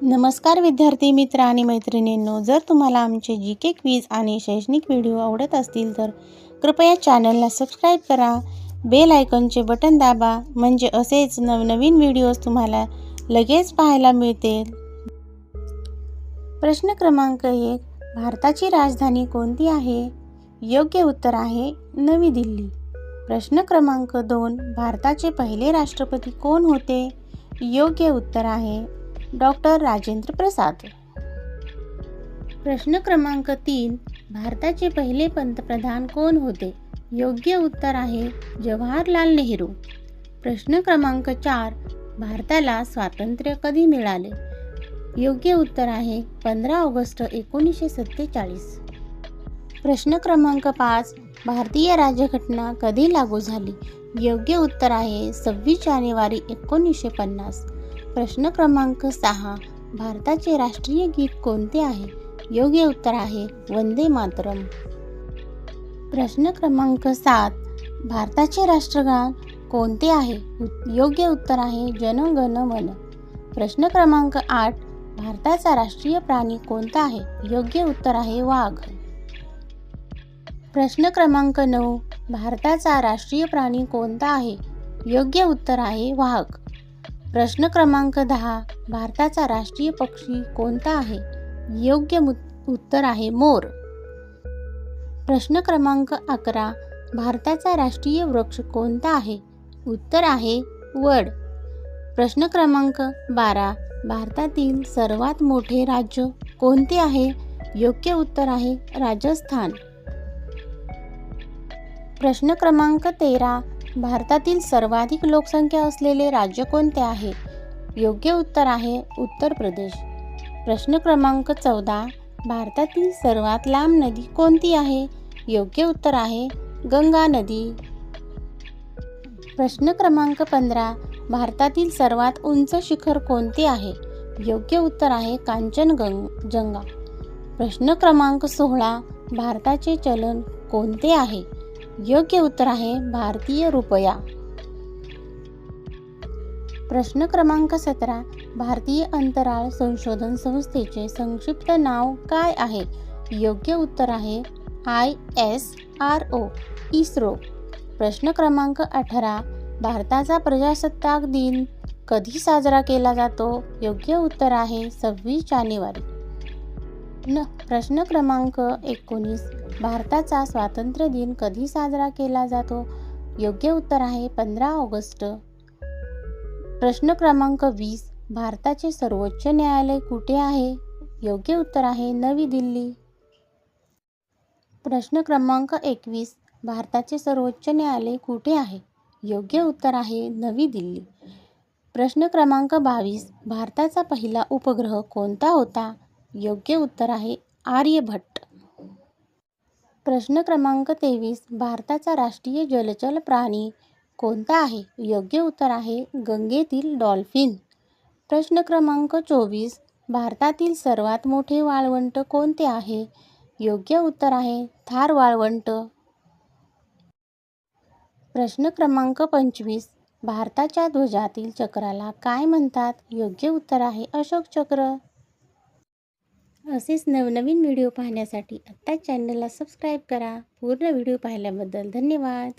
नमस्कार विद्यार्थी मित्र आणि मैत्रिणींनो, जर तुम्हाला आमचे जी के क्विज आणि शैक्षणिक व्हिडिओ आवडत असतील तर कृपया चॅनलला सबस्क्राईब करा, बेल आयकॉनचे बटन दाबा, म्हणजे असेच नवनवीन व्हिडिओज तुम्हाला लगेच पाहायला मिळतील. प्रश्न क्रमांक 1. भारताची राजधानी कोणती आहे? योग्य उत्तर आहे नवी दिल्ली. प्रश्न क्रमांक 2. भारताचे पहिले राष्ट्रपती कोण होते? योग्य उत्तर आहे डॉक्टर राजेंद्र प्रसाद. प्रश्न क्रमांक 3. भारताचे पहिले पंतप्रधान कोण होते? योग्य उत्तर आहे जवाहरलाल नेहरू. प्रश्न क्रमांक 4. भारताला स्वातंत्र्य कधी मिळाले? योग्य उत्तर आहे 15 ऑगस्ट 1947. प्रश्न क्रमांक 5. भारतीय राज्यघटना कधी लागू झाली? योग्य उत्तर आहे 26 जानेवारी 1950. प्रश्न क्रमांक 6. भारताचे राष्ट्रीय गीत कोणते आहे? योग्य उत्तर आहे वंदे मातरम. प्रश्न क्रमांक 7. भारताचे राष्ट्रगान कोणते आहे? योग्य उत्तर आहे जन गण मन. प्रश्न क्रमांक 8. भारताचा राष्ट्रीय प्राणी कोणता आहे? योग्य उत्तर आहे वाघ. प्रश्न क्रमांक 9. भारताचा राष्ट्रीय प्राणी कोणता आहे? योग्य उत्तर आहे वाघ. प्रश्न क्रमांक 10. भारताचा राष्ट्रीय पक्षी कोणता आहे? योग्य उत्तर आहे मोर. प्रश्न क्रमांक 11. भारताचा राष्ट्रीय वृक्ष कोणता आहे? उत्तर आहे वड. प्रश्न क्रमांक 12. भारतातील सर्वात मोठे राज्य कोणते आहे? योग्य उत्तर आहे राजस्थान. प्रश्न क्रमांक 13. भारतातील सर्वाधिक लोकसंख्या असलेले राज्य कोणते आहे? योग्य उत्तर आहे उत्तर प्रदेश. प्रश्न क्रमांक 14. भारतातील सर्वात लांब नदी कोणती आहे? योग्य उत्तर आहे गंगा नदी. प्रश्न क्रमांक 15. भारतातील सर्वात उंच शिखर कोणते आहे? योग्य उत्तर आहे कांचनजंगा. प्रश्न क्रमांक 16. भारताचे चलन कोणते आहे? योग्य उत्तर आहे भारतीय रुपया. प्रश्न क्रमांक 17. भारतीय अंतराळ संशोधन संस्थेचे संक्षिप्त नाव काय आहे? योग्य उत्तर आहे ISRO, इस्रो. प्रश्न क्रमांक 18. भारताचा प्रजासत्ताक दिन कधी साजरा केला जातो? योग्य उत्तर आहे 26 जानेवारी. प्रश्न क्रमांक 19. भारताचा स्वातंत्र्य दिन कधी साजरा केला जातो? योग्य उत्तर आहे 15 ऑगस्ट. प्रश्न क्रमांक 20. भारताचे सर्वोच्च न्यायालय कुठे आहे? योग्य उत्तर आहे नवी दिल्ली. प्रश्न क्रमांक 21. भारताचे सर्वोच्च न्यायालय कुठे आहे? योग्य उत्तर आहे नवी दिल्ली. प्रश्न क्रमांक 22. भारताचा पहिला उपग्रह कोणता होता? योग्य उत्तर आहे आर्यभट्ट. प्रश्न क्रमांक 23. भारताचा राष्ट्रीय जलचर प्राणी कोणता आहे? योग्य उत्तर आहे गंगेतील डॉल्फिन. प्रश्न क्रमांक 24. भारतातील सर्वात मोठे वाळवंट कोणते आहे? योग्य उत्तर आहे थार वाळवंट. प्रश्न क्रमांक 25. भारताच्या ध्वजातील चक्राला काय म्हणतात? योग्य उत्तर आहे अशोक चक्र. असेच नवनवीन व्हिडिओ पाहण्यासाठी आत्ताच चॅनलला सबस्क्राईब करा. पूर्ण व्हिडिओ पाहिल्याबद्दल धन्यवाद.